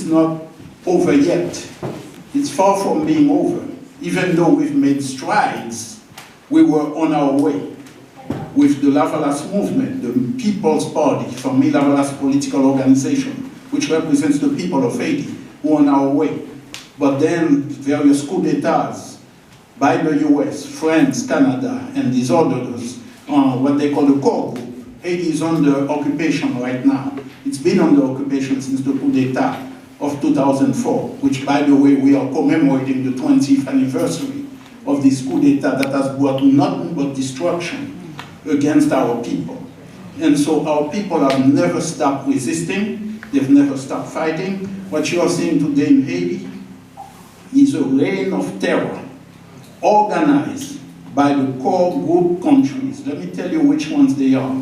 not over yet. It's far from being over. Even though we've made strides, we were on our way with the Lavalas movement, the People's Party, Famille Lavalas political organization, which represents the people of Haiti, who are on our way. But then various coups d'etats by the US, France, Canada, and these others, what they call the core group. Haiti is under occupation right now. It's been under occupation since the coup d'etat of 2004, which, by the way, we are commemorating the 20th anniversary of this coup d'etat that has brought nothing but destruction against our people. And so our people have never stopped resisting, they've never stopped fighting. What you are seeing today in Haiti is a reign of terror organized by the core group countries. Let me tell you which ones they are.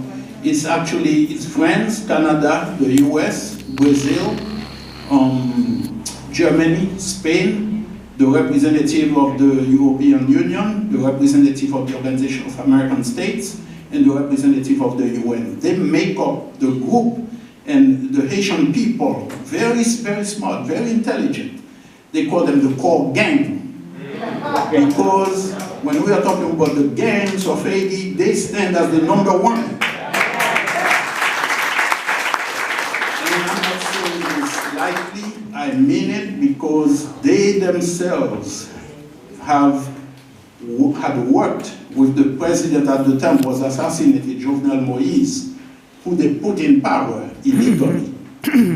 It's France, Canada, the US, Brazil, Germany, Spain, the representative of the European Union, the representative of the Organization of American States, and the representative of the UN. They make up the group, and the Haitian people, very, very smart, very intelligent. They call them the core gang. Because when we are talking about the gangs of Haiti, they stand as the number one. And I'm not saying this lightly, I mean it, because they themselves had worked with the president at the time was assassinated, Jovenel Moïse, who they put in power illegally,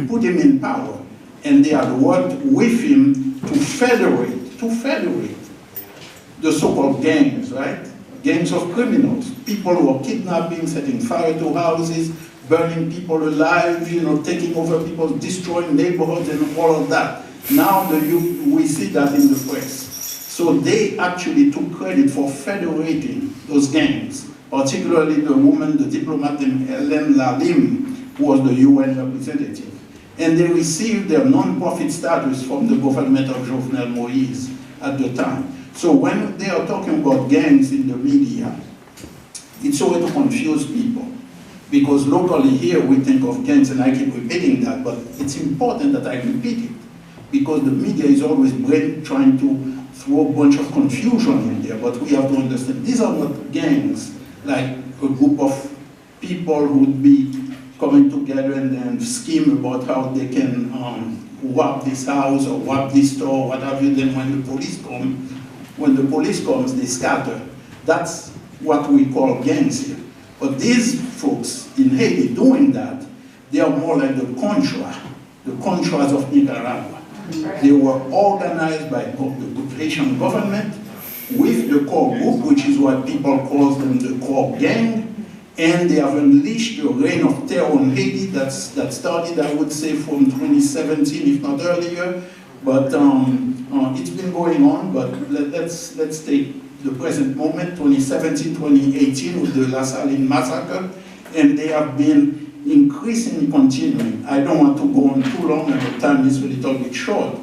put him in power, and they had worked with him to federate the so-called gangs, right? Gangs of criminals, people who are kidnapping, setting fire to houses, burning people alive, taking over people, destroying neighborhoods and all of that. Now we see that in the press. So they actually took credit for federating those gangs, particularly the woman, the diplomat, Hélène Lalim, who was the UN representative. And they received their non-profit status from the government of Jovenel Moïse at the time. So when they are talking about gangs in the media, it's a way to confuse people. Because locally here we think of gangs, and I keep repeating that, but it's important that I repeat it. Because the media is always trying to throw a bunch of confusion in there, but we have to understand these are not gangs, like a group of people who would be coming together and then scheme about how they can rob this house or rob this store, what have you. Then when the police comes, they scatter. That's what we call gangs here. But these folks in Haiti doing that, they are more like the Contras of Nicaragua. They were organized by the Haitian government with the core group, which is what people call them the core gang, and they have unleashed a reign of terror on Haiti that started, I would say, from 2017, if not earlier. But it's been going on, but let's take the present moment, 2017, 2018, with the La Saline massacre, and they have been increasingly continuing. I don't want to go on too long, and the time is a little bit short,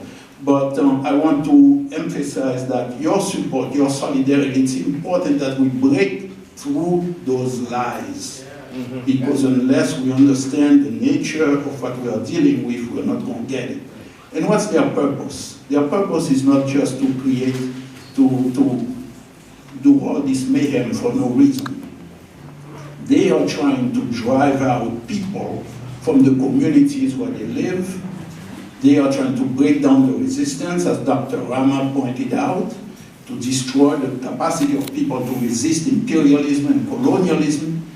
but I want to emphasize that your support, your solidarity, it's important that we break through those lies. Because unless we understand the nature of what we are dealing with, we're not going to get it. And what's their purpose? Their purpose is not just to create, to do all this mayhem for no reason. They are trying to drive out people from the communities where they live. They are trying to break down the resistance, as Dr. Rama pointed out, to destroy the capacity of people to resist imperialism and colonialism.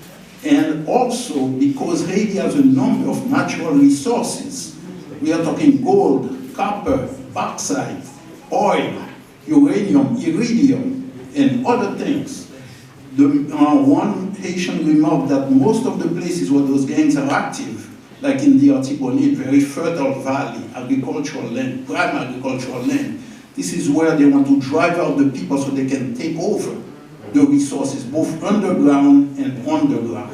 And also because Haiti has a number of natural resources. We are talking gold, copper, bauxite, oil, uranium, iridium, and other things. One Haitian remarked that most of the places where those gangs are active, like in the Artibonite, very fertile valley, agricultural land, prime agricultural land, this is where they want to drive out the people so they can take over the resources, both underground and underground.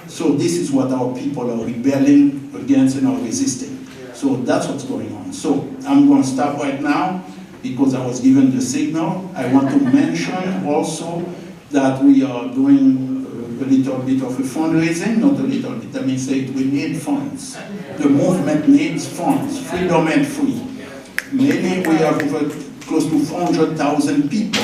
So this is what our people are rebelling against and are resisting. So that's what's going on. So I'm going to stop right now because I was given the signal. I want to mention also that we are doing a little bit of a fundraising, not a little bit, let me say it, we need funds. The movement needs funds, freedom and free. Maybe we have over close to 400,000 people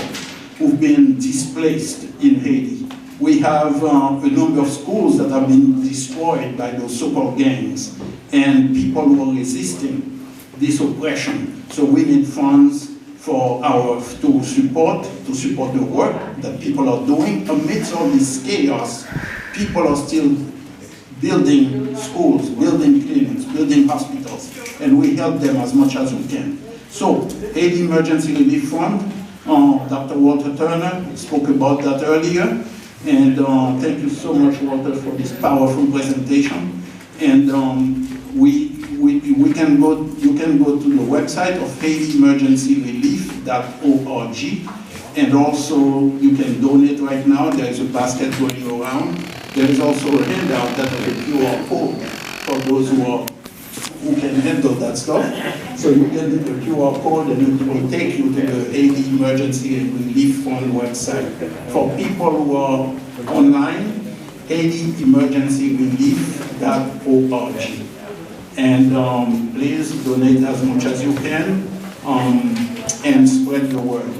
who've been displaced in Haiti. We have a number of schools that have been destroyed by those so-called gangs, and people who are resisting this oppression. So we need funds to support the work that people are doing. Amidst all this chaos, people are still building schools, building clinics, building hospitals, and we help them as much as we can. So, Haiti Emergency Relief Fund, Dr. Walter Turner spoke about that earlier, and thank you so much, Walter, for this powerful presentation. And you can go to the website of HaitiEmergencyRelief.org, and also you can donate right now. There is a basket going around. There is also a handout that has a QR code for those who can handle that stuff. So you can hit the QR code and it will take you to the Haiti Emergency Relief Fund website. For people who are online, HaitiEmergencyRelief.org. And please donate as much as you can and spread the word.